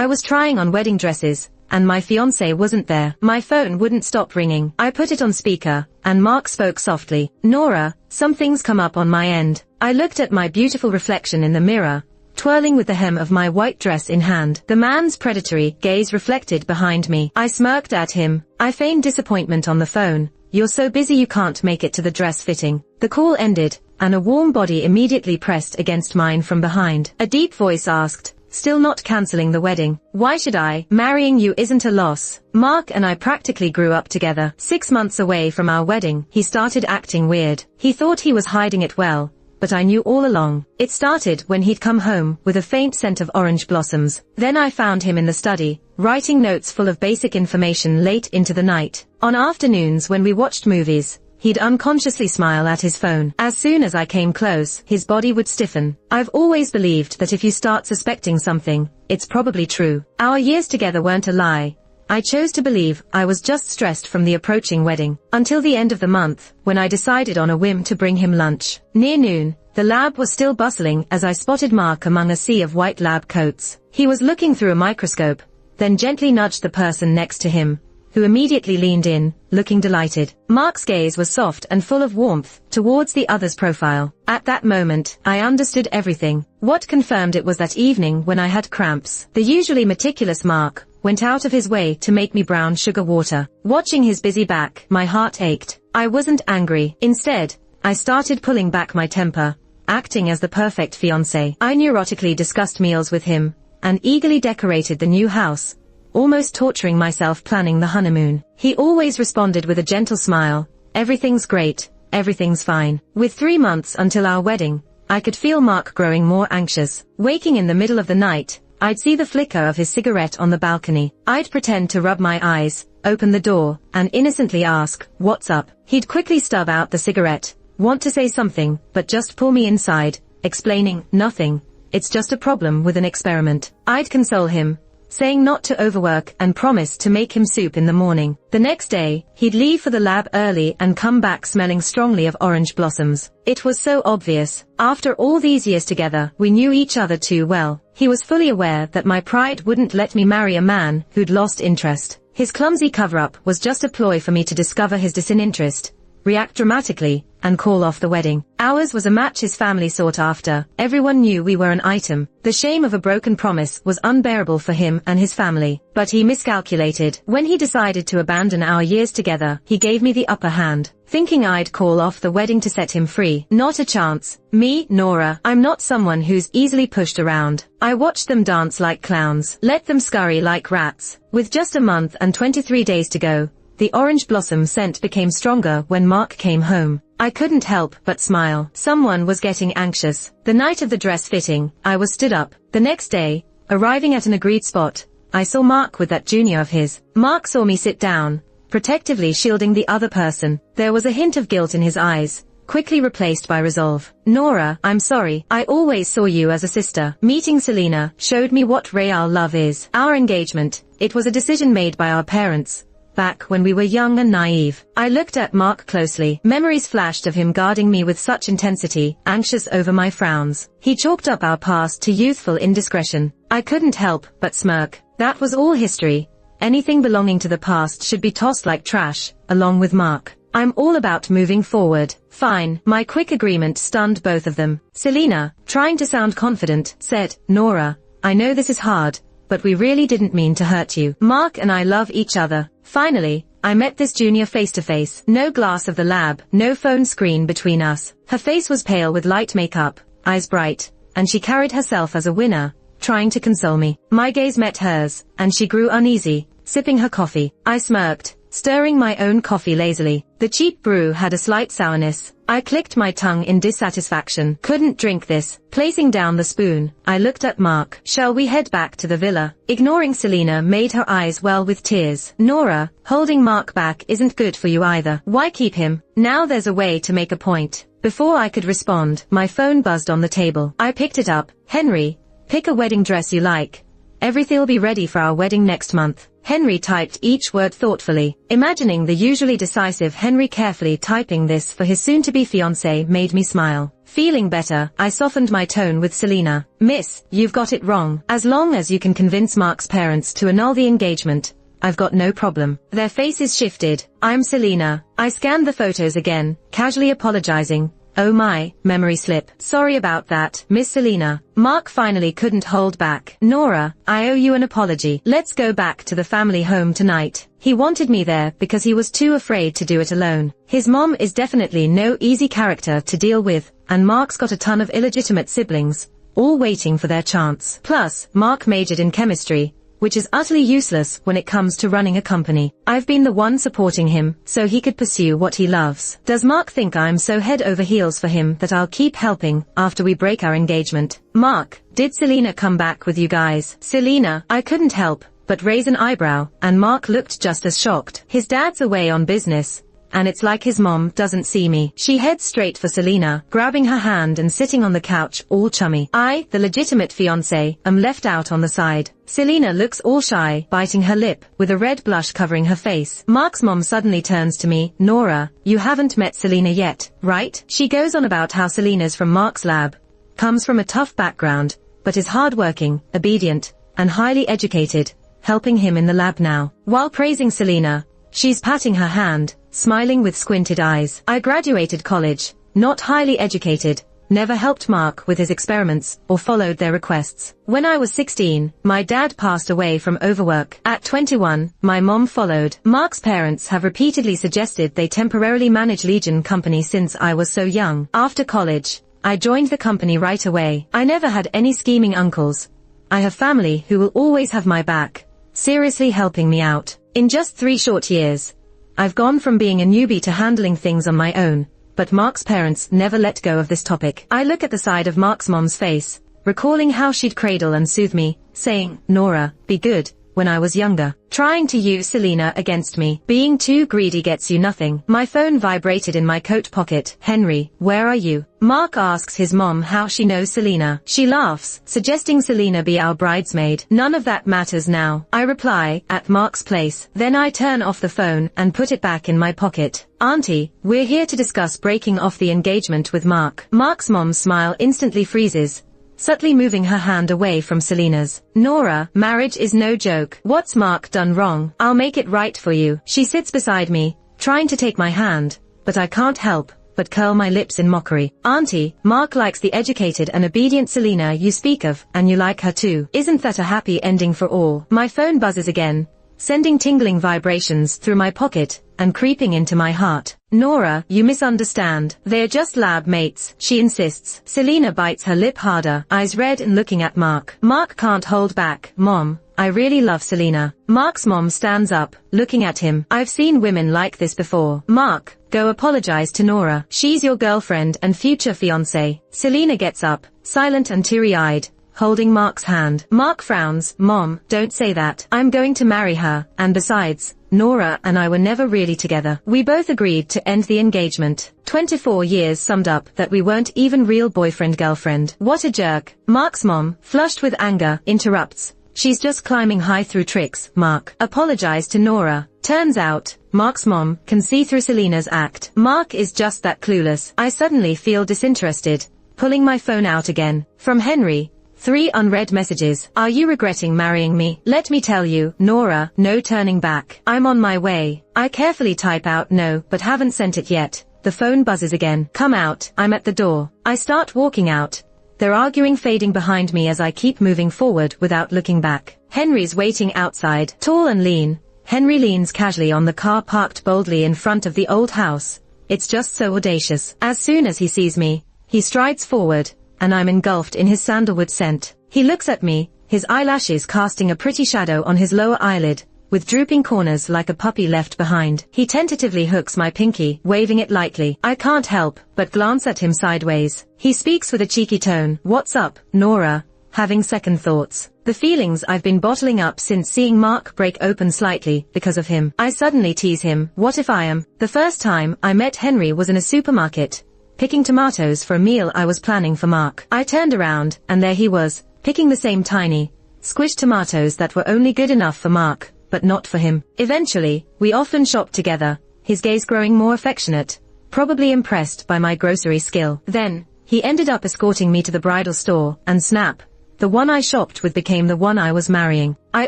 I was trying on wedding dresses, and my fiancé wasn't there. My phone wouldn't stop ringing. I put it on speaker, and Mark spoke softly. Nora, something's come up on my end. I looked at my beautiful reflection in the mirror, twirling with the hem of my white dress in hand. The man's predatory gaze reflected behind me. I smirked at him. I feigned disappointment on the phone. You're so busy you can't make it to the dress fitting. The call ended, and a warm body immediately pressed against mine from behind. A deep voice asked, still not cancelling the wedding? Why should I? Marrying you isn't a loss. Mark and I practically grew up together. 6 months away from our wedding, he started acting weird. He thought he was hiding it well, but I knew all along. It started when he'd come home with a faint scent of orange blossoms. Then I found him in the study, writing notes full of basic information late into the night. On afternoons when we watched movies, he'd unconsciously smile at his phone. As soon as I came close, his body would stiffen. I've always believed that if you start suspecting something, it's probably true. Our years together weren't a lie. I chose to believe I was just stressed from the approaching wedding. Until the end of the month, when I decided on a whim to bring him lunch. Near noon, the lab was still bustling as I spotted Mark among a sea of white lab coats. He was looking through a microscope, then gently nudged the person next to him, who immediately leaned in, looking delighted. Mark's gaze was soft and full of warmth, towards the other's profile. At that moment, I understood everything. What confirmed it was that evening when I had cramps. The usually meticulous Mark went out of his way to make me brown sugar water. Watching his busy back, my heart ached. I wasn't angry. Instead, I started pulling back my temper, acting as the perfect fiancé. I neurotically discussed meals with him, and eagerly decorated the new house, almost torturing myself planning the honeymoon. He always responded with a gentle smile, everything's great, everything's fine. With 3 months until our wedding, I could feel Mark growing more anxious. Waking in the middle of the night, I'd see the flicker of his cigarette on the balcony. I'd pretend to rub my eyes, open the door, and innocently ask, what's up? He'd quickly stub out the cigarette, want to say something, but just pull me inside, explaining, nothing, it's just a problem with an experiment. I'd console him, saying not to overwork and promise to make him soup in the morning. The next day, he'd leave for the lab early and come back smelling strongly of orange blossoms. It was so obvious. After all these years together, we knew each other too well. He was fully aware that my pride wouldn't let me marry a man who'd lost interest. His clumsy cover-up was just a ploy for me to discover his disinterest, react dramatically, and call off the wedding. Ours was a match his family sought after. Everyone knew we were an item. The shame of a broken promise was unbearable for him and his family. But he miscalculated. When he decided to abandon our years together, he gave me the upper hand, thinking I'd call off the wedding to set him free. Not a chance. Me, Nora, I'm not someone who's easily pushed around. I watched them dance like clowns, let them scurry like rats. With just a month and 23 days to go, the orange blossom scent became stronger when Mark came home. I couldn't help but smile. Someone was getting anxious. The night of the dress fitting, I was stood up. The next day, arriving at an agreed spot, I saw Mark with that junior of his. Mark saw me sit down, protectively shielding the other person. There was a hint of guilt in his eyes, quickly replaced by resolve. Nora, I'm sorry. I always saw you as a sister. Meeting Selena showed me what real love is. Our engagement, it was a decision made by our parents, back when we were young and naive. I looked at Mark closely. Memories flashed of him guarding me with such intensity, anxious over my frowns. He chalked up our past to youthful indiscretion. I couldn't help but smirk. That was all history. Anything belonging to the past should be tossed like trash, along with Mark. I'm all about moving forward. Fine. My quick agreement stunned both of them. Selena, trying to sound confident, said, Nora, I know this is hard, but we really didn't mean to hurt you. Mark and I love each other. Finally, I met this junior face to face. No glass of the lab, no phone screen between us. Her face was pale with light makeup, eyes bright, and she carried herself as a winner, trying to console me. My gaze met hers, and she grew uneasy, sipping her coffee. I smirked, stirring my own coffee lazily. The cheap brew had a slight sourness. I clicked my tongue in dissatisfaction. Couldn't drink this. Placing down the spoon, I looked at Mark. Shall we head back to the villa? Ignoring Selena made her eyes well with tears. Nora, holding Mark back isn't good for you either. Why keep him? Now there's a way to make a point. Before I could respond, my phone buzzed on the table. I picked it up. Henry, pick a wedding dress you like. Everything'll be ready for our wedding next month. Henry typed each word thoughtfully. Imagining the usually decisive Henry carefully typing this for his soon-to-be fiancé made me smile. Feeling better, I softened my tone with Selena. Miss, you've got it wrong. As long as you can convince Mark's parents to annul the engagement, I've got no problem. Their faces shifted. I'm Selena. I scanned the photos again, casually apologizing. Oh my, memory slip. Sorry about that, Miss Selena. Mark finally couldn't hold back. Nora, I owe you an apology. Let's go back to the family home tonight. He wanted me there because he was too afraid to do it alone. His mom is definitely no easy character to deal with, and Mark's got a ton of illegitimate siblings, all waiting for their chance. Plus, Mark majored in chemistry, which is utterly useless when it comes to running a company. I've been the one supporting him, so he could pursue what he loves. Does Mark think I'm so head over heels for him that I'll keep helping after we break our engagement? Mark, did Selena come back with you guys? Selena, I couldn't help but raise an eyebrow, and Mark looked just as shocked. His dad's away on business, and it's like his mom doesn't see me. She heads straight for Selena, grabbing her hand and sitting on the couch all chummy. I, the legitimate fiancé, am left out on the side. Selena looks all shy, biting her lip, with a red blush covering her face. Mark's mom suddenly turns to me. Nora, you haven't met Selena yet, right? She goes on about how Selena's from Mark's lab, comes from a tough background, but is hardworking, obedient, and highly educated, helping him in the lab now. While praising Selena, she's patting her hand, smiling with squinted eyes. I graduated college, not highly educated, never helped Mark with his experiments or followed their requests. When I was 16, my dad passed away from overwork. At 21, my mom followed. Mark's parents have repeatedly suggested they temporarily manage Legion Company since I was so young. After college, I joined the company right away. I never had any scheming uncles. I have family who will always have my back, seriously helping me out. In just 3 short years, I've gone from being a newbie to handling things on my own, but Mark's parents never let go of this topic. I look at the side of Mark's mom's face, recalling how she'd cradle and soothe me, saying, Nora, be good, when I was younger. Trying to use Selena against me. Being too greedy gets you nothing. My phone vibrated in my coat pocket. Henry, where are you? Mark asks his mom how she knows Selena. She laughs, suggesting Selena be our bridesmaid. None of that matters now. I reply, at Mark's place. Then I turn off the phone and put it back in my pocket. Auntie, we're here to discuss breaking off the engagement with Mark. Mark's mom's smile instantly freezes, subtly moving her hand away from Selena's. Nora, marriage is no joke. What's Mark done wrong? I'll make it right for you. She sits beside me, trying to take my hand, but I can't help but curl my lips in mockery. Auntie, Mark likes the educated and obedient Selena you speak of, and you like her too. Isn't that a happy ending for all? My phone buzzes again, sending tingling vibrations through my pocket and creeping into my heart. Nora, you misunderstand. They're just lab mates, she insists. Selena bites her lip harder, eyes red and looking at Mark. Mark can't hold back. Mom, I really love Selena. Mark's mom stands up, looking at him. I've seen women like this before. Mark, go apologize to Nora. She's your girlfriend and future fiancé. Selena gets up, silent and teary-eyed, holding Mark's hand. Mark frowns. Mom, don't say that. I'm going to marry her, and besides, Nora and I were never really together. We both agreed to end the engagement. 24 years summed up that we weren't even real boyfriend-girlfriend. What a jerk. Mark's mom, flushed with anger, interrupts. She's just climbing high through tricks. Mark, apologize to Nora. Turns out, Mark's mom can see through Selena's act. Mark is just that clueless. I suddenly feel disinterested, pulling my phone out again. From Henry. 3 unread messages. Are you regretting marrying me? Let me tell you, Nora, no turning back. I'm on my way. I carefully type out no, but haven't sent it yet. The phone buzzes again. Come out. I'm at the door. I start walking out, their arguing fading behind me as I keep moving forward without looking back. Henry's waiting outside, tall and lean. Henry leans casually on the car parked boldly in front of the old house. It's just so audacious. As soon as he sees me, he strides forward, and I'm engulfed in his sandalwood scent. He looks at me, his eyelashes casting a pretty shadow on his lower eyelid, with drooping corners like a puppy left behind. He tentatively hooks my pinky, waving it lightly. I can't help but glance at him sideways. He speaks with a cheeky tone. What's up, Nora? Having second thoughts. The feelings I've been bottling up since seeing Mark break open slightly because of him. I suddenly tease him. What if I am? The first time I met Henry was in a supermarket, picking tomatoes for a meal I was planning for Mark. I turned around, and there he was, picking the same tiny, squished tomatoes that were only good enough for Mark, but not for him. Eventually, we often shopped together, his gaze growing more affectionate, probably impressed by my grocery skill. Then, He ended up escorting me to the bridal store, and snap, the one I shopped with became the one I was marrying. I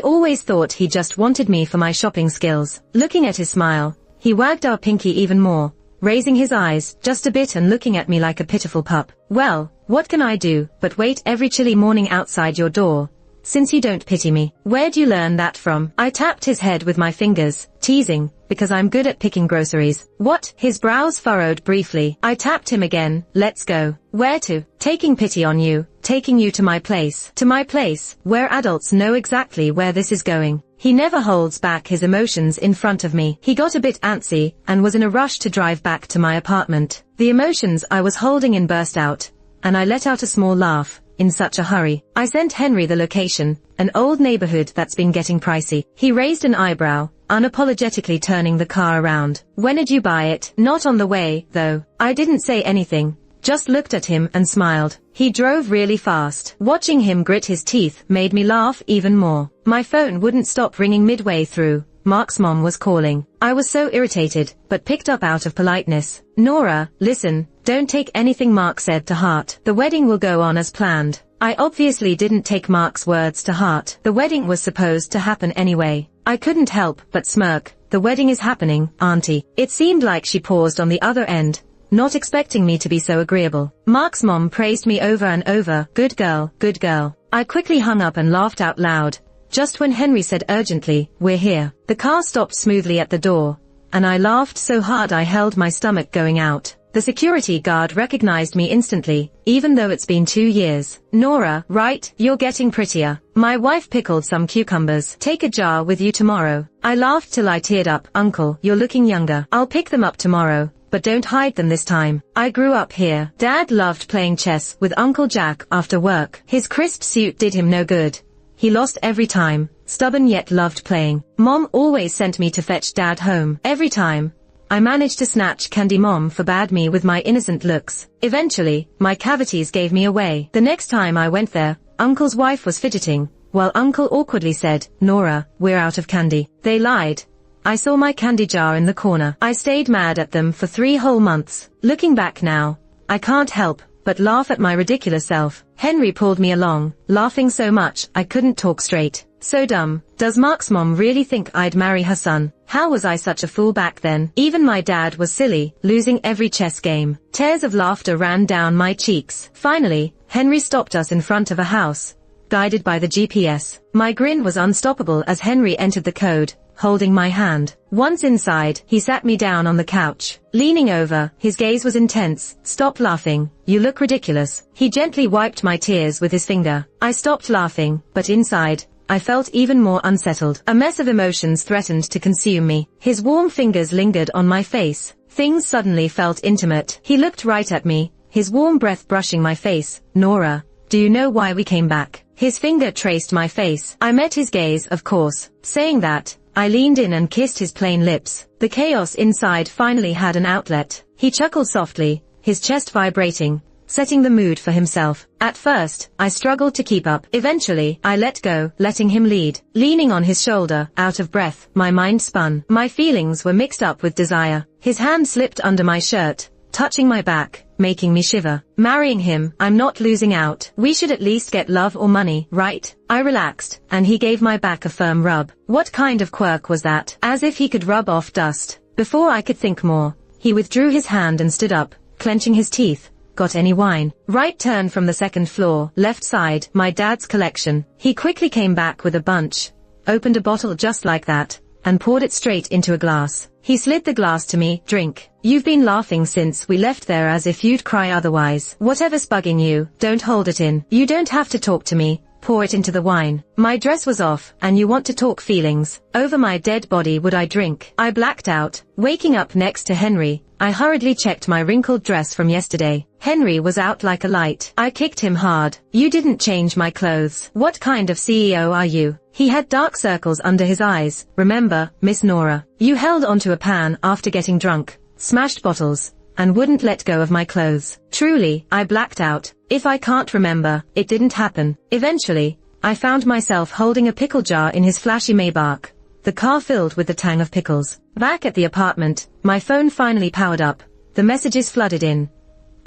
always thought he just wanted me for my shopping skills. Looking at his smile, he wagged our pinky even more, raising his eyes just a bit and looking at me like a pitiful pup. Well, what can I do but wait every chilly morning outside your door, since you don't pity me? Where'd you learn that from? I tapped his head with my fingers, teasing, because I'm good at picking groceries. What? His brows furrowed briefly. I tapped him again. Let's go. Where to? Taking pity on you, taking you to my place. To my place, where adults know exactly where this is going. He never holds back his emotions in front of me. He got a bit antsy, and was in a rush to drive back to my apartment. The emotions I was holding in burst out, and I let out a small laugh. In such a hurry. I sent Henry the location, an old neighborhood that's been getting pricey. He raised an eyebrow, unapologetically turning the car around. When did you buy it? Not on the way, though. I didn't say anything, just looked at him and smiled. He drove really fast. Watching him grit his teeth made me laugh even more. My phone wouldn't stop ringing midway through. Mark's mom was calling. I was so irritated, but picked up out of politeness. Nora, listen, don't take anything Mark said to heart. The wedding will go on as planned. I obviously didn't take Mark's words to heart. The wedding was supposed to happen anyway. I couldn't help but smirk. The wedding is happening, auntie. It seemed like she paused on the other end, not expecting me to be so agreeable. Mark's mom praised me over and over. Good girl, good girl. I quickly hung up and laughed out loud. Just when Henry said urgently, we're here. The car stopped smoothly at the door, and I laughed so hard I held my stomach going out. The security guard recognized me instantly, even though it's been 2 years. Nora, right, you're getting prettier. My wife pickled some cucumbers. Take a jar with you tomorrow. I laughed till I teared up. Uncle, you're looking younger. I'll pick them up tomorrow, but don't hide them this time. I grew up here. Dad loved playing chess with Uncle Jack after work. His crisp suit did him no good. He lost every time, stubborn yet loved playing. Mom always sent me to fetch Dad home. Every time, I managed to snatch candy Mom forbade me with my innocent looks. Eventually, my cavities gave me away. The next time I went there, Uncle's wife was fidgeting, while Uncle awkwardly said, Nora, we're out of candy. They lied. I saw my candy jar in the corner. I stayed mad at them for 3 whole months. Looking back now, I can't help but laugh at my ridiculous self. Henry pulled me along, laughing so much I couldn't talk straight. So dumb. Does Mark's mom really think I'd marry her son? How was I such a fool back then? Even my dad was silly, losing every chess game. Tears of laughter ran down my cheeks. Finally, Henry stopped us in front of a house, guided by the GPS. My grin was unstoppable as Henry entered the code, holding my hand. Once inside, he sat me down on the couch. Leaning over, his gaze was intense. Stop laughing. You look ridiculous. He gently wiped my tears with his finger. I stopped laughing, but inside, I felt even more unsettled. A mess of emotions threatened to consume me. His warm fingers lingered on my face. Things suddenly felt intimate. He looked right at me, his warm breath brushing my face. Nora, do you know why we came back? His finger traced my face. I met his gaze, of course. Saying that, I leaned in and kissed his plain lips. The chaos inside finally had an outlet. He chuckled softly, his chest vibrating, setting the mood for himself. At first, I struggled to keep up. Eventually, I let go, letting him lead. Leaning on his shoulder, out of breath, my mind spun. My feelings were mixed up with desire. His hand slipped under my shirt, touching my back, making me shiver. Marrying him, I'm not losing out. We should at least get love or money, right? I relaxed, and he gave my back a firm rub. What kind of quirk was that? As if he could rub off dust. Before I could think more, he withdrew his hand and stood up, clenching his teeth. Got any wine? Right turn from the second floor, left side, my dad's collection. He quickly came back with a bunch, opened a bottle just like that, and poured it straight into a glass. He slid the glass to me. Drink. You've been laughing since we left there as if you'd cry otherwise. Whatever's bugging you, don't hold it in. You don't have to talk to me. Pour it into the wine. My dress was off, and you want to talk feelings. Over my dead body would I drink? I blacked out. Waking up next to Henry, I hurriedly checked my wrinkled dress from yesterday. Henry was out like a light. I kicked him hard. You didn't change my clothes. What kind of CEO are you? He had dark circles under his eyes. Remember, Miss Nora, you held onto a pan after getting drunk, smashed bottles, and wouldn't let go of my clothes. Truly, I blacked out. If I can't remember, it didn't happen. Eventually, I found myself holding a pickle jar in his flashy Maybach, the car filled with the tang of pickles. Back at the apartment, my phone finally powered up. The messages flooded in.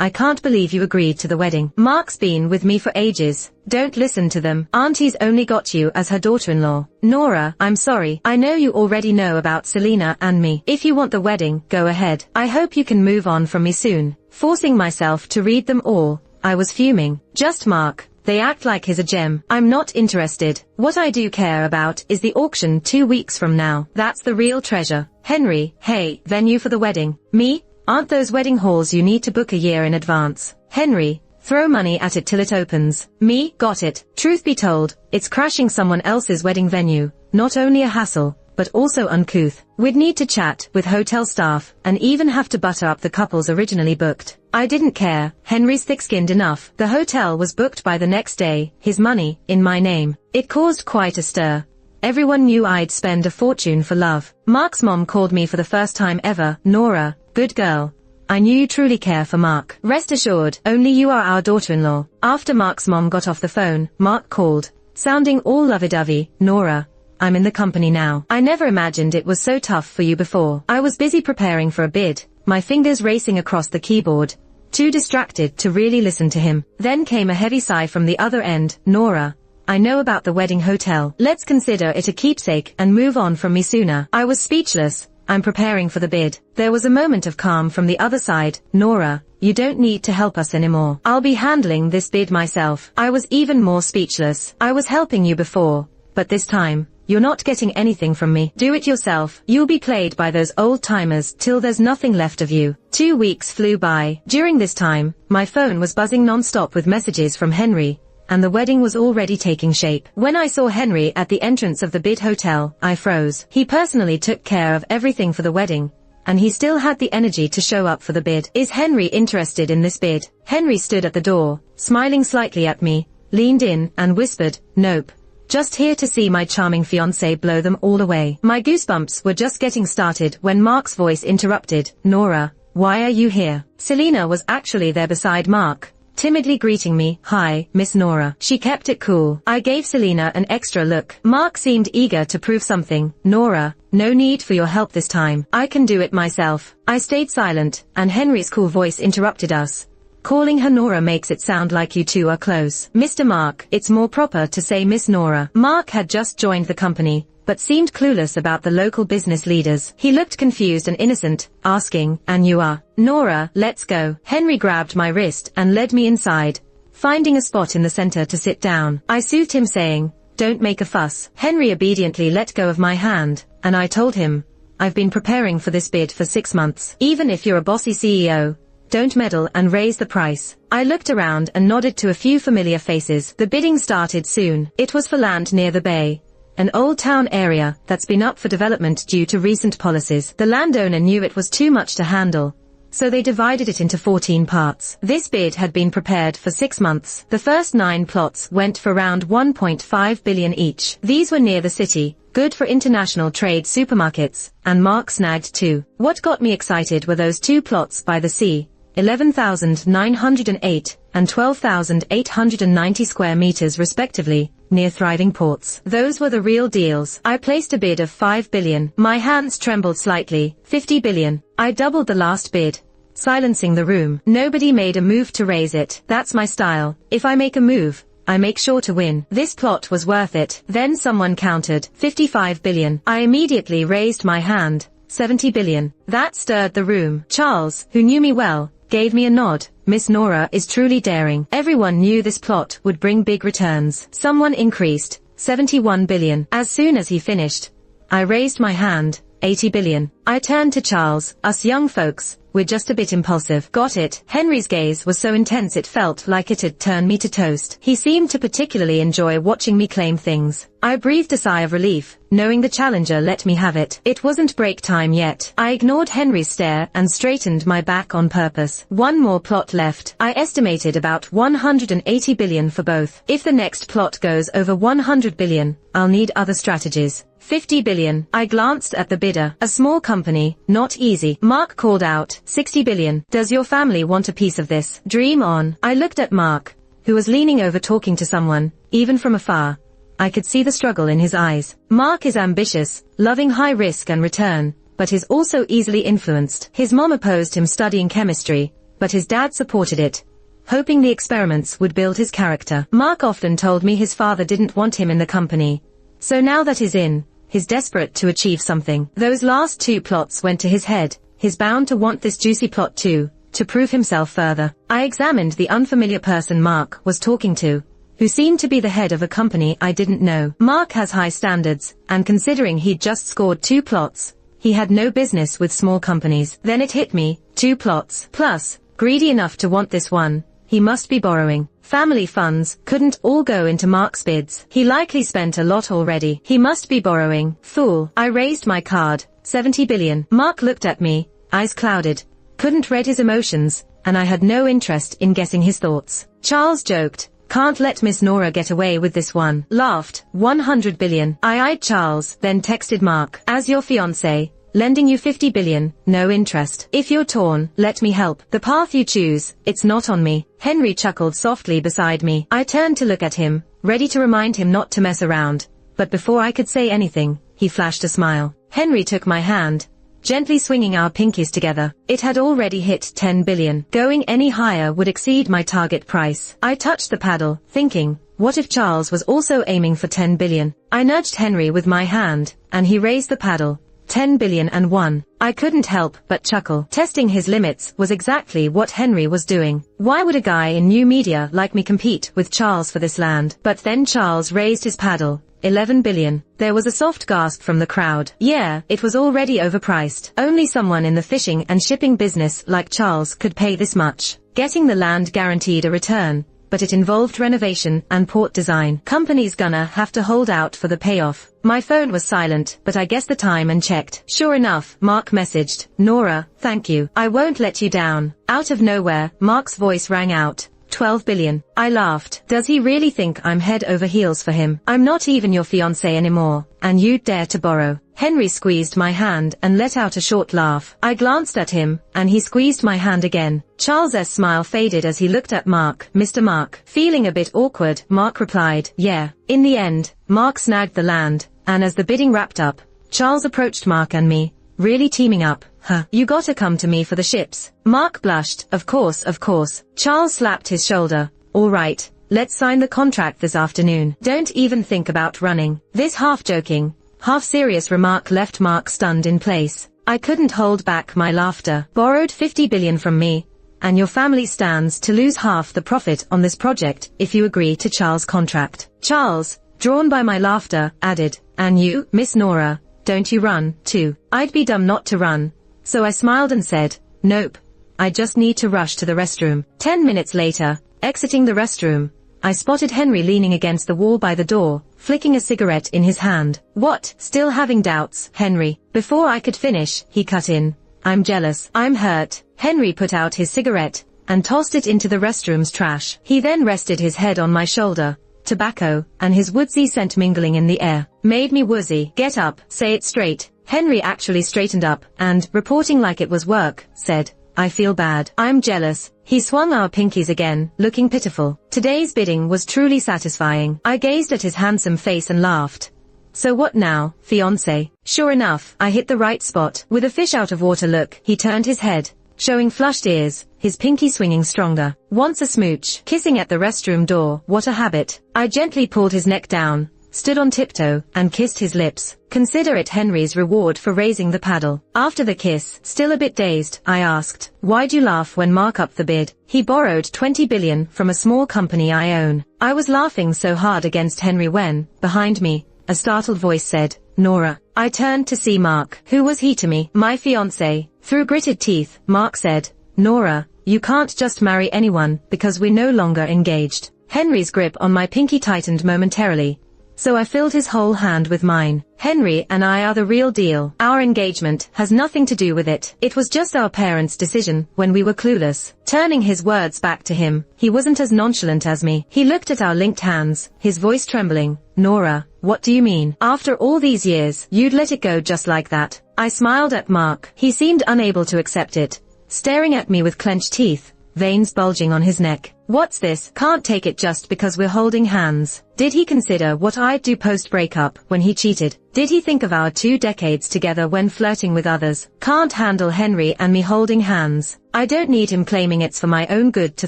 I can't believe you agreed to the wedding. Mark's been with me for ages. Don't listen to them. Auntie's only got you as her daughter-in-law. Nora, I'm sorry. I know you already know about Selena and me. If you want the wedding, go ahead. I hope you can move on from me soon. Forcing myself to read them all, I was fuming. Just Mark. They act like he's a gem. I'm not interested. What I do care about is the auction 2 weeks from now. That's the real treasure. Henry, hey, venue for the wedding. Me? Aren't those wedding halls you need to book a year in advance? Henry, throw money at it till it opens. Me? Got it. Truth be told, it's crashing someone else's wedding venue. Not only a hassle, but also uncouth. We'd need to chat with hotel staff, and even have to butter up the couples originally booked. I didn't care. Henry's thick-skinned enough. The hotel was booked by the next day, his money, in my name. It caused quite a stir. Everyone knew I'd spend a fortune for love. Mark's mom called me for the first time ever. Nora, good girl. I knew you truly care for Mark. Rest assured, only you are our daughter-in-law. After Mark's mom got off the phone, Mark called, sounding all lovey-dovey. Nora, I'm in the company now. I never imagined it was so tough for you before. I was busy preparing for a bid, my fingers racing across the keyboard, too distracted to really listen to him. Then came a heavy sigh from the other end. Nora, I know about the wedding hotel. Let's consider it a keepsake and move on from me sooner. I was speechless. I'm preparing for the bid. There was a moment of calm from the other side. Nora, you don't need to help us anymore. I'll be handling this bid myself. I was even more speechless. I was helping you before, but this time, you're not getting anything from me. Do it yourself. You'll be played by those old-timers till there's nothing left of you. 2 weeks flew by. During this time, my phone was buzzing non-stop with messages from Henry, and the wedding was already taking shape. When I saw Henry at the entrance of the bid hotel, I froze. He personally took care of everything for the wedding, and he still had the energy to show up for the bid. Is Henry interested in this bid? Henry stood at the door, smiling slightly at me, leaned in, and whispered, nope. Just here to see my charming fiancé blow them all away. My goosebumps were just getting started when Mark's voice interrupted. Nora, why are you here? Selena was actually there beside Mark, timidly greeting me. Hi, Miss Nora. She kept it cool. I gave Selena an extra look. Mark seemed eager to prove something. Nora, no need for your help this time. I can do it myself. I stayed silent, and Henry's cool voice interrupted us. Calling her Nora makes it sound like you two are close. Mr. Mark, it's more proper to say Miss Nora. Mark had just joined the company, but seemed clueless about the local business leaders. He looked confused and innocent, asking, and you are? Nora, let's go. Henry grabbed my wrist and led me inside, finding a spot in the center to sit down. I soothed him saying, don't make a fuss. Henry obediently let go of my hand, and I told him, I've been preparing for this bid for 6 months. Even if you're a bossy CEO, don't meddle and raise the price. I looked around and nodded to a few familiar faces. The bidding started soon. It was for land near the bay, an old town area that's been up for development due to recent policies. The landowner knew it was too much to handle, so they divided it into 14 parts. This bid had been prepared for 6 months. The first 9 plots went for around 1.5 billion each. These were near the city, good for international trade supermarkets, and Mark snagged 2. What got me excited were those 2 plots by the sea, 11,908 and 12,890 square meters respectively, near thriving ports. Those were the real deals. I placed a bid of 5 billion. My hands trembled slightly. 50 billion. I doubled the last bid, silencing the room. Nobody made a move to raise it. That's my style. If I make a move, I make sure to win. This plot was worth it. Then someone countered, 55 billion. I immediately raised my hand. 70 billion. That stirred the room. Charles, who knew me well, gave me a nod. Miss Nora is truly daring. Everyone knew this plot would bring big returns. Someone increased, 71 billion. As soon as he finished, I raised my hand, 80 billion. I turned to Charles. Us young folks, we're just a bit impulsive. Got it. Henry's gaze was so intense it felt like it had turned me to toast. He seemed to particularly enjoy watching me claim things. I breathed a sigh of relief, knowing the challenger let me have it. It wasn't break time yet. I ignored Henry's stare and straightened my back on purpose. 1 more plot left. I estimated about 180 billion for both. If the next plot goes over 100 billion, I'll need other strategies. 50 billion. I glanced at the bidder. A small company, not easy. Mark called out, 60 billion. Does your family want a piece of this? Dream on. I looked at Mark, who was leaning over talking to someone. Even from afar, I could see the struggle in his eyes. Mark is ambitious, loving high risk and return, but is also easily influenced. His mom opposed him studying chemistry, but his dad supported it, hoping the experiments would build his character. Mark often told me his father didn't want him in the company. So now that he's desperate to achieve something. Those last 2 plots went to his head. He's bound to want this juicy plot too, to prove himself further. I examined the unfamiliar person Mark was talking to, who seemed to be the head of a company I didn't know. Mark has high standards, and considering he'd just scored 2 plots, he had no business with small companies. Then it hit me, 2 plots. Plus, greedy enough to want this one, he must be borrowing. Family funds couldn't all go into Mark's bids. He likely spent a lot already. He must be borrowing. Fool. I raised my card. 70 billion. Mark looked at me, eyes clouded. Couldn't read his emotions, and I had no interest in guessing his thoughts. Charles joked, "Can't let Miss Nora get away with this one." Laughed, 100 billion. I eyed Charles, then texted Mark, "As your fiancé, lending you 50 billion, no interest. If you're torn, let me help. The path you choose, it's not on me." Henry chuckled softly beside me. I turned to look at him, ready to remind him not to mess around. But before I could say anything, he flashed a smile. Henry took my hand, gently swinging our pinkies together. It had already hit 10 billion. Going any higher would exceed my target price. I touched the paddle, thinking, what if Charles was also aiming for 10 billion? I nudged Henry with my hand, and he raised the paddle. 10 billion and 1. I couldn't help but chuckle. Testing his limits was exactly what Henry was doing. Why would a guy in new media like me compete with Charles for this land? But then Charles raised his paddle. 11 billion. There was a soft gasp from the crowd. Yeah, it was already overpriced. Only someone in the fishing and shipping business like Charles could pay this much. Getting the land guaranteed a return, but it involved renovation and port design. Companies gonna have to hold out for the payoff. My phone was silent, but I guessed the time and checked. Sure enough, Mark messaged, "Nora, thank you. I won't let you down." Out of nowhere, Mark's voice rang out. 12 billion. I laughed. Does he really think I'm head over heels for him? I'm not even your fiancé anymore, and you'd dare to borrow. Henry squeezed my hand and let out a short laugh. I glanced at him, and he squeezed my hand again. Charles's smile faded as he looked at Mark. "Mr. Mark." Feeling a bit awkward, Mark replied, "Yeah." In the end, Mark snagged the land, and as the bidding wrapped up, Charles approached Mark and me. "Really teaming up, huh? You gotta come to me for the ships." Mark blushed. Of course, of course." Charles slapped his shoulder. "All right, let's sign the contract this afternoon. Don't even think about running." This half-joking, half-serious remark left Mark stunned in place. I couldn't hold back my laughter. "Borrowed 50 billion from me, and your family stands to lose half the profit on this project if you agree to Charles' contract." Charles, drawn by my laughter, added, "And you, Miss Nora, don't you run, too?" I'd be dumb not to run, so I smiled and said, "Nope. I just need to rush to the restroom." 10 minutes later, exiting the restroom, I spotted Henry leaning against the wall by the door, flicking a cigarette in his hand. "What? Still having doubts, Henry?" Before I could finish, he cut in. "I'm jealous. I'm hurt." Henry put out his cigarette, and tossed it into the restroom's trash. He then rested his head on my shoulder. Tobacco, and his woodsy scent mingling in the air, made me woozy. "Get up, say it straight." Henry actually straightened up, and, reporting like it was work, said, "I feel bad. I'm jealous." He swung our pinkies again, looking pitiful. Today's bidding was truly satisfying. I gazed at his handsome face and laughed. "So what now, fiancé?" Sure enough, I hit the right spot. With a fish out of water look, he turned his head, showing flushed ears, his pinky swinging stronger. "Wants a smooch." Kissing at the restroom door, what a habit. I gently pulled his neck down, stood on tiptoe, and kissed his lips. Consider it Henry's reward for raising the paddle. After the kiss, still a bit dazed, I asked, "Why'd you laugh when Mark upped the bid?" "He borrowed 20 billion from a small company I own." I was laughing so hard against Henry when, behind me, a startled voice said, "Nora." I turned to see Mark. Who was he to me? My fiancé. Through gritted teeth, Mark said, "Nora, you can't just marry anyone because we're no longer engaged." Henry's grip on my pinky tightened momentarily, so I filled his whole hand with mine. "Henry and I are the real deal. Our engagement has nothing to do with it. It was just our parents' decision when we were clueless." Turning his words back to him, he wasn't as nonchalant as me. He looked at our linked hands, his voice trembling. "Nora, what do you mean? After all these years, you'd let it go just like that?" I smiled at Mark. He seemed unable to accept it, staring at me with clenched teeth, veins bulging on his neck. What's this? Can't take it just because we're holding hands. Did he consider what I'd do post-breakup when he cheated? Did he think of our 2 decades together when flirting with others? Can't handle Henry and me holding hands. I don't need him claiming it's for my own good to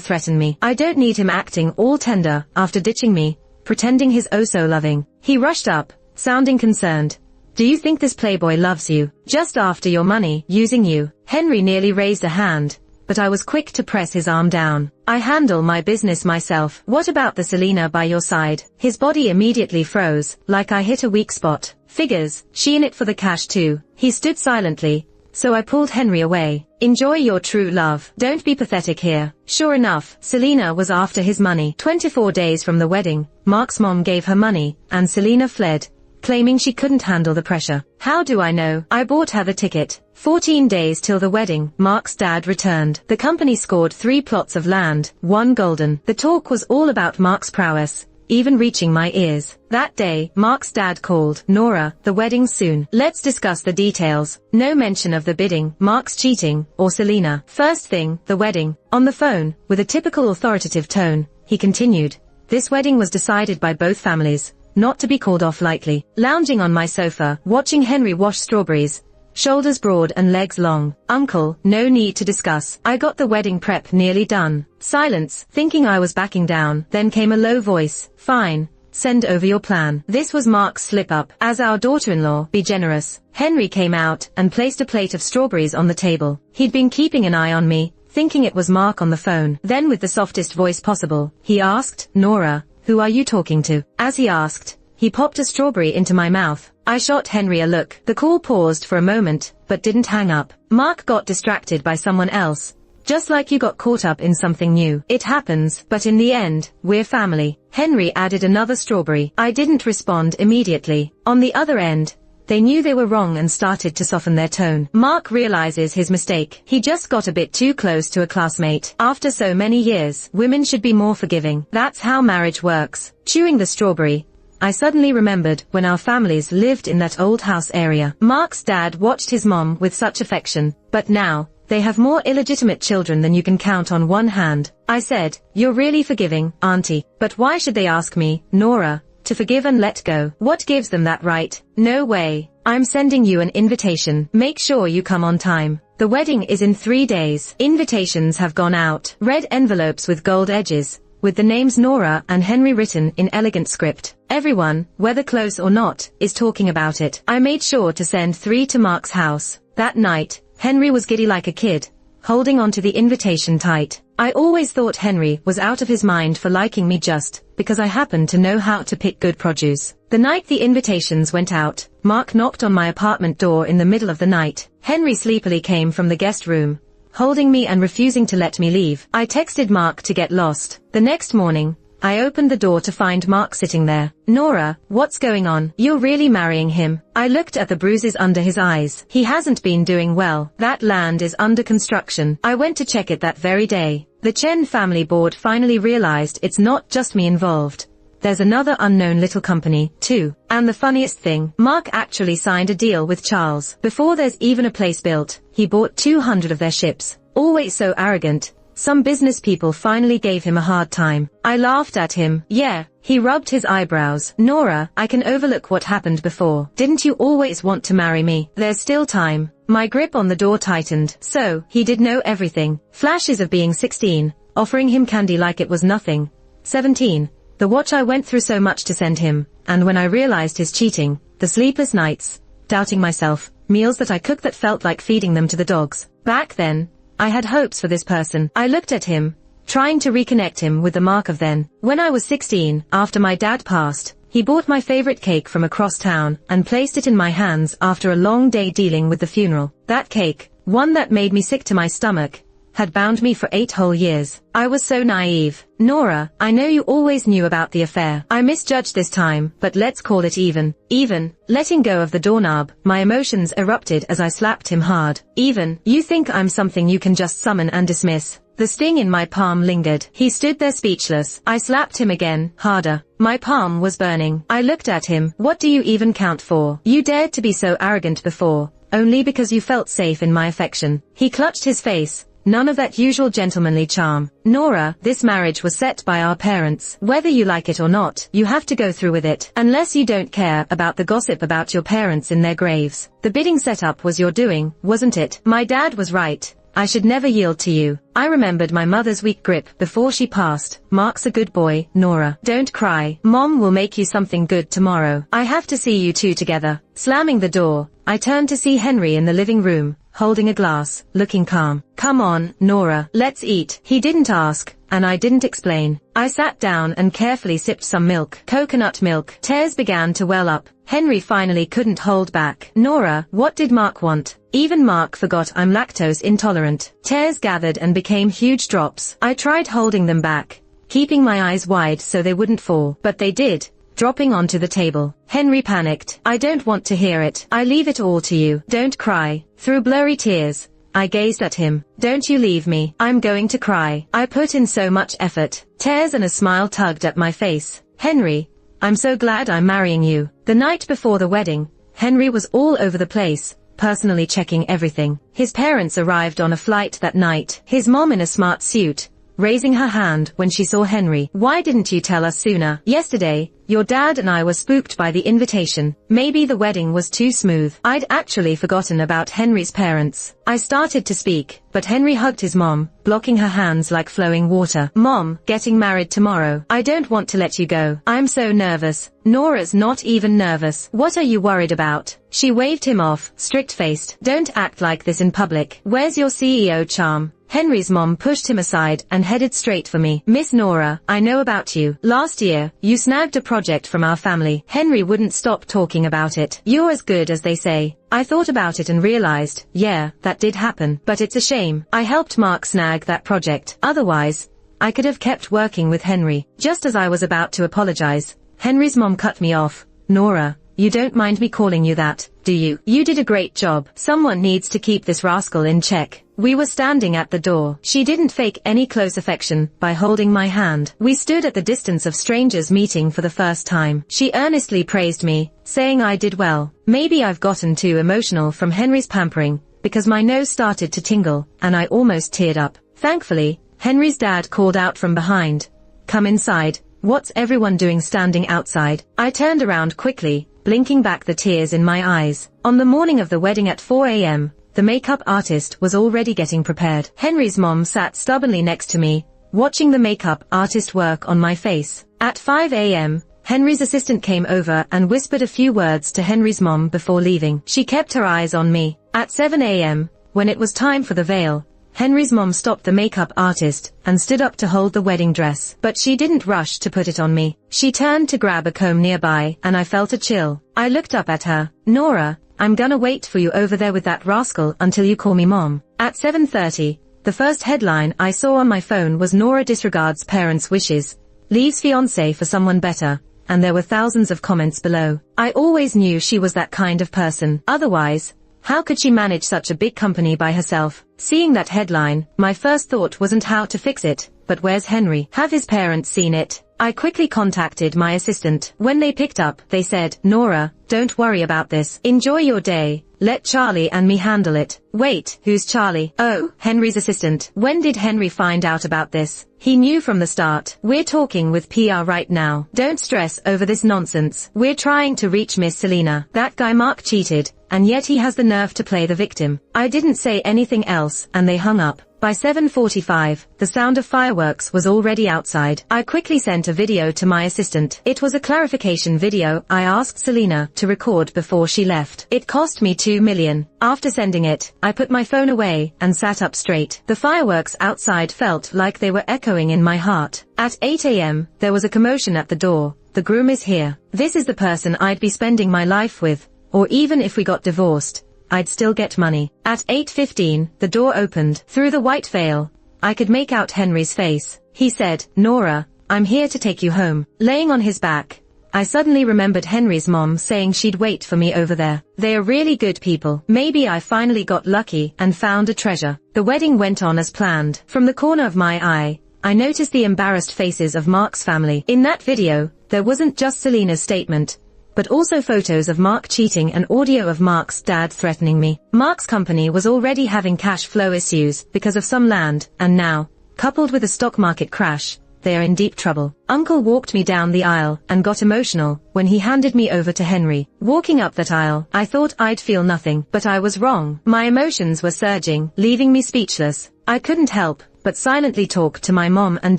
threaten me. I don't need him acting all tender after ditching me, pretending he's oh so loving. He rushed up, sounding concerned. Do you think this playboy loves you? Just after your money, using you? Henry nearly raised a hand, but I was quick to press his arm down. I handle my business myself. What about the Selena by your side? His body immediately froze, like I hit a weak spot. Figures, she in it for the cash too. He stood silently, so I pulled Henry away. Enjoy your true love. Don't be pathetic here. Sure enough, Selena was after his money. 24 days from the wedding, Mark's mom gave her money, and Selena fled, claiming she couldn't handle the pressure. How do I know? I bought her the ticket. 14 days till the wedding, Mark's dad returned. The company scored 3 plots of land, 1 golden. The talk was all about Mark's prowess, even reaching my ears. That day, Mark's dad called. Nora, the wedding's soon. Let's discuss the details. No mention of the bidding, Mark's cheating, or Selena. First thing, the wedding. On the phone, with a typical authoritative tone, he continued. This wedding was decided by both families, not to be called off lightly. Lounging on my sofa, watching Henry wash strawberries, shoulders broad and legs long. Uncle, no need to discuss. I got the wedding prep nearly done. Silence, thinking I was backing down. Then came a low voice. Fine, send over your plan. This was Mark's slip-up. As our daughter-in-law, be generous. Henry came out and placed a plate of strawberries on the table. He'd been keeping an eye on me, thinking it was Mark on the phone. Then with the softest voice possible, he asked, Nora, who are you talking to? As he asked, he popped a strawberry into my mouth. I shot Henry a look. The call paused for a moment, but didn't hang up. Mark got distracted by someone else. Just like you got caught up in something new. It happens, but in the end, we're family. Henry added another strawberry. I didn't respond immediately. On the other end, they knew they were wrong and started to soften their tone. Mark realizes his mistake. He just got a bit too close to a classmate. After so many years, women should be more forgiving. That's how marriage works. Chewing the strawberry, I suddenly remembered when our families lived in that old house area. Mark's dad watched his mom with such affection, but now, they have more illegitimate children than you can count on one hand. I said, you're really forgiving, auntie. But why should they ask me, Nora, to forgive and let go? What gives them that right? No way. I'm sending you an invitation. Make sure you come on time. The wedding is in 3 days. Invitations have gone out. Red envelopes with gold edges, with the names Nora and Henry written in elegant script. Everyone, whether close or not, is talking about it. I made sure to send 3 to Mark's house. That night, Henry was giddy like a kid, holding on to the invitation tight. I always thought Henry was out of his mind for liking me just because I happened to know how to pick good produce. The night the invitations went out, Mark knocked on my apartment door in the middle of the night. Henry sleepily came from the guest room, holding me and refusing to let me leave. I texted Mark to get lost. The next morning, I opened the door to find Mark sitting there. Nora, what's going on? You're really marrying him? I looked at the bruises under his eyes. He hasn't been doing well. That land is under construction. I went to check it that very day. The Chen family board finally realized it's not just me involved. There's another unknown little company, too. And the funniest thing, Mark actually signed a deal with Charles. Before there's even a place built, he bought 200 of their ships. Always so arrogant. Some business people finally gave him a hard time. I laughed at him. Yeah, he rubbed his eyebrows. Nora, I can overlook what happened before. Didn't you always want to marry me? There's still time. My grip on the door tightened. So, he did know everything. Flashes of being 16, offering him candy like it was nothing. 17, the watch I went through so much to send him, and when I realized his cheating, the sleepless nights, doubting myself, meals that I cooked that felt like feeding them to the dogs. Back then, I had hopes for this person. I looked at him, trying to reconnect him with the Mark of then. When I was 16, after my dad passed, he bought my favorite cake from across town and placed it in my hands after a long day dealing with the funeral. That cake, one that made me sick to my stomach, had bound me for 8 whole years. I was so naive. Nora, I know you always knew about the affair. I misjudged this time, but let's call it even. Even, letting go of the doorknob, my emotions erupted as I slapped him hard. Even, you think I'm something you can just summon and dismiss. The sting in my palm lingered. He stood there speechless. I slapped him again, harder. My palm was burning. I looked at him. What do you even count for? You dared to be so arrogant before, only because you felt safe in my affection. He clutched his face, None of that usual gentlemanly charm. Nora, this marriage was set by our parents. Whether you like it or not, you have to go through with it. Unless you don't care about the gossip about your parents in their graves. The bidding setup was your doing, wasn't it? My dad was right. I should never yield to you. I remembered my mother's weak grip before she passed. Mark's a good boy, Nora. Don't cry. Mom will make you something good tomorrow. I have to see you two together. Slamming the door, I turned to see Henry in the living room, holding a glass, looking calm. Come on, Nora, let's eat. He didn't ask, and I didn't explain. I sat down and carefully sipped some milk. Coconut milk. Tears began to well up. Henry finally couldn't hold back. Nora, what did Mark want? Even Mark forgot I'm lactose intolerant. Tears gathered and became huge drops. I tried holding them back, keeping my eyes wide so they wouldn't fall, but they did, dropping onto the table. Henry panicked. I don't want to hear it. I leave it all to you. Don't cry. Through blurry tears, I gazed at him. Don't you leave me. I'm going to cry. I put in so much effort. Tears and a smile tugged at my face. Henry, I'm so glad I'm marrying you. The night before the wedding, Henry was all over the place, personally checking everything. His parents arrived on a flight that night. His mom in a smart suit, raising her hand when she saw Henry. Why didn't you tell us sooner? Yesterday, your dad and I were spooked by the invitation. Maybe the wedding was too smooth. I'd actually forgotten about Henry's parents. I started to speak, but Henry hugged his mom, blocking her hands like flowing water. Mom, getting married tomorrow. I don't want to let you go. I'm so nervous. Nora's not even nervous. What are you worried about? She waved him off, strict-faced. Don't act like this in public. Where's your CEO charm? Henry's mom pushed him aside and headed straight for me. Miss Nora, I know about you. Last year, you snagged a project from our family. Henry wouldn't stop talking about it. You're as good as they say. I thought about it and realized, yeah, that did happen. But it's a shame. I helped Mark snag that project. Otherwise, I could have kept working with Henry. Just as I was about to apologize, Henry's mom cut me off. Nora, you don't mind me calling you that, do you? You did a great job. Someone needs to keep this rascal in check. We were standing at the door. She didn't fake any close affection by holding my hand. We stood at the distance of strangers meeting for the first time. She earnestly praised me, saying I did well. Maybe I've gotten too emotional from Henry's pampering, because my nose started to tingle, and I almost teared up. Thankfully, Henry's dad called out from behind. Come inside. What's everyone doing standing outside? I turned around quickly, blinking back the tears in my eyes. On the morning of the wedding at 4 a.m., the makeup artist was already getting prepared. Henry's mom sat stubbornly next to me, watching the makeup artist work on my face. At 5 a.m., Henry's assistant came over and whispered a few words to Henry's mom before leaving. She kept her eyes on me. At 7 a.m., when it was time for the veil, Henry's mom stopped the makeup artist and stood up to hold the wedding dress. But she didn't rush to put it on me. She turned to grab a comb nearby, and I felt a chill. I looked up at her. Nora, I'm gonna wait for you over there with that rascal until you call me mom. At 7:30, the first headline I saw on my phone was Nora disregards parents' wishes, leaves fiancé for someone better, and there were thousands of comments below. I always knew she was that kind of person. Otherwise, how could she manage such a big company by herself? Seeing that headline, my first thought wasn't how to fix it, but where's Henry? Have his parents seen it? I quickly contacted my assistant. When they picked up, they said, Nora, don't worry about this. Enjoy your day. Let Charlie and me handle it. Wait, who's Charlie? Oh, Henry's assistant. When did Henry find out about this? He knew from the start. We're talking with PR right now. Don't stress over this nonsense. We're trying to reach Miss Selena. That guy Mark cheated, and yet he has the nerve to play the victim. I didn't say anything else, and they hung up. By 7:45, the sound of fireworks was already outside. I quickly sent a video to my assistant. It was a clarification video I asked Selena to record before she left. It cost me $2 million. After sending it, I put my phone away and sat up straight. The fireworks outside felt like they were echoing in my heart. At 8 a.m., there was a commotion at the door. The groom is here. This is the person I'd be spending my life with, or even if we got divorced, I'd still get money. At 8:15, the door opened. Through the white veil, I could make out Henry's face. He said, Nora, I'm here to take you home. Laying on his back, I suddenly remembered Henry's mom saying she'd wait for me over there. They are really good people. Maybe I finally got lucky and found a treasure. The wedding went on as planned. From the corner of my eye, I noticed the embarrassed faces of Mark's family. In that video, there wasn't just Selena's statement. but also photos of Mark cheating and audio of Mark's dad threatening me. Mark's company was already having cash flow issues because of some land, and now, coupled with a stock market crash, they are in deep trouble. Uncle walked me down the aisle and got emotional when he handed me over to Henry. Walking up that aisle, I thought I'd feel nothing, but I was wrong. My emotions were surging, leaving me speechless. I couldn't help but silently talk to my mom and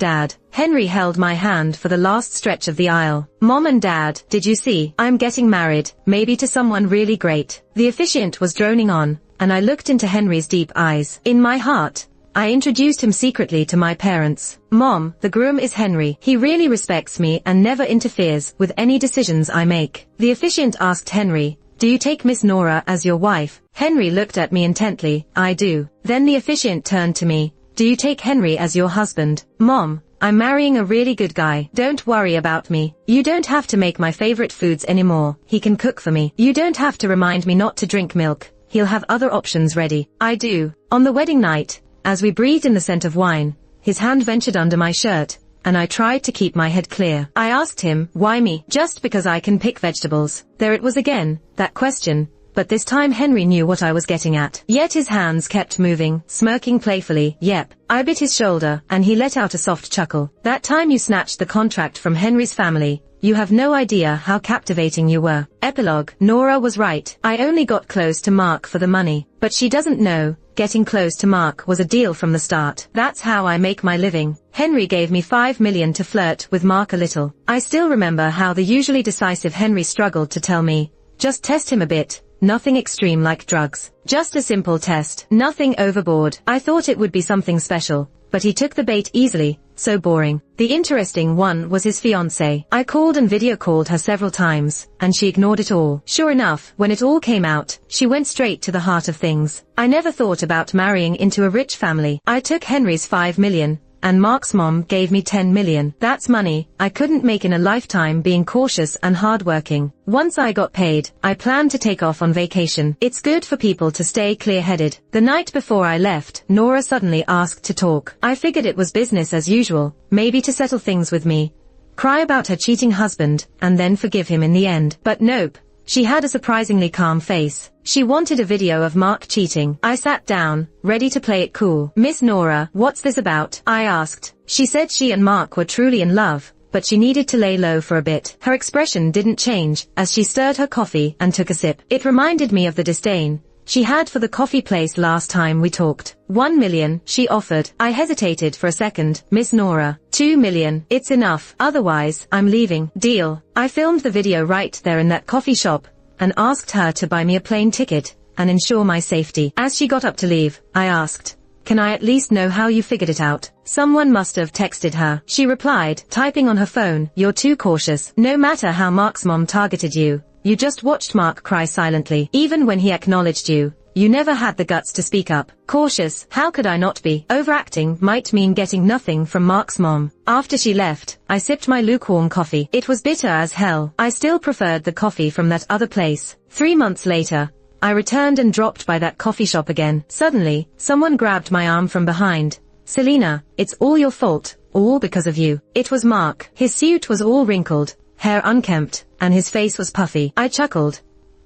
dad. Henry held my hand for the last stretch of the aisle. Mom and Dad, did you see? I'm getting married, maybe to someone really great. The officiant was droning on, and I looked into Henry's deep eyes. In my heart, I introduced him secretly to my parents. Mom, the groom is Henry. He really respects me and never interferes with any decisions I make. The officiant asked Henry, do you take Miss Nora as your wife? Henry looked at me intently. I do. Then the officiant turned to me. Do you take Henry as your husband? Mom, I'm marrying a really good guy. Don't worry about me. You don't have to make my favorite foods anymore. He can cook for me. You don't have to remind me not to drink milk. He'll have other options ready. I do. On the wedding night, as we breathed in the scent of wine, his hand ventured under my shirt, and I tried to keep my head clear. I asked him, why me? Just because I can pick vegetables. There it was again, that question, but this time Henry knew what I was getting at. Yet his hands kept moving, smirking playfully. Yep. I bit his shoulder, and he let out a soft chuckle. That time you snatched the contract from Henry's family, you have no idea how captivating you were. Epilogue. Nora was right. I only got close to Mark for the money, but she doesn't know. Getting close to Mark was a deal from the start. That's how I make my living. Henry gave me $5 million to flirt with Mark a little. I still remember how the usually decisive Henry struggled to tell me, just test him a bit, nothing extreme like drugs. Just a simple test, nothing overboard. I thought it would be something special, but he took the bait easily. So boring. The interesting one was his fiancé. I called and video called her several times, and she ignored it all. Sure enough, when it all came out, she went straight to the heart of things. I never thought about marrying into a rich family. I took Henry's $5 million, and Mark's mom gave me $10 million. That's money I couldn't make in a lifetime being cautious and hardworking. Once I got paid, I planned to take off on vacation. It's good for people to stay clear-headed. The night before I left, Nora suddenly asked to talk. I figured it was business as usual, maybe to settle things with me, cry about her cheating husband, and then forgive him in the end. But nope. She had a surprisingly calm face. She wanted a video of Mark cheating. I sat down, ready to play it cool. Miss Nora, what's this about? I asked. She said she and Mark were truly in love, but she needed to lay low for a bit. Her expression didn't change as she stirred her coffee and took a sip. It reminded me of the disdain she had for the coffee place last time we talked. $1 million, she offered. I hesitated for a second. Miss Nora. $2 million. It's enough. Otherwise, I'm leaving. Deal. I filmed the video right there in that coffee shop, and asked her to buy me a plane ticket, and ensure my safety. As she got up to leave, I asked, can I at least know how you figured it out? Someone must have texted her. She replied, typing on her phone, you're too cautious. No matter how Mark's mom targeted you, you just watched Mark cry silently. Even when he acknowledged you, you never had the guts to speak up. Cautious, how could I not be? Overacting might mean getting nothing from Mark's mom. After she left, I sipped my lukewarm coffee. It was bitter as hell. I still preferred the coffee from that other place. 3 months later, I returned and dropped by that coffee shop again. Suddenly, someone grabbed my arm from behind. Selena, it's all your fault, all because of you. It was Mark. His suit was all wrinkled, hair unkempt, and his face was puffy. I chuckled.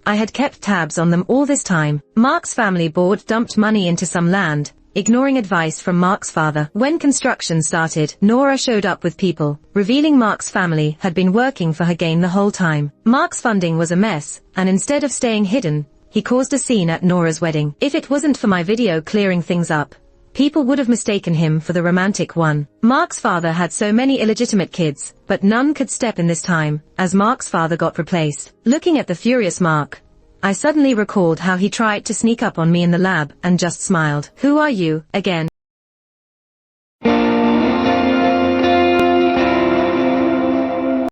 I had kept tabs on them all this time. Mark's family board dumped money into some land, ignoring advice from Mark's father. When construction started, Nora showed up with people, revealing Mark's family had been working for her gain the whole time. Mark's funding was a mess, and instead of staying hidden, he caused a scene at Nora's wedding. If it wasn't for my video clearing things up, people would have mistaken him for the romantic one. Mark's father had so many illegitimate kids, but none could step in this time, as Mark's father got replaced. Looking at the furious Mark, I suddenly recalled how he tried to sneak up on me in the lab and just smiled. Who are you, again?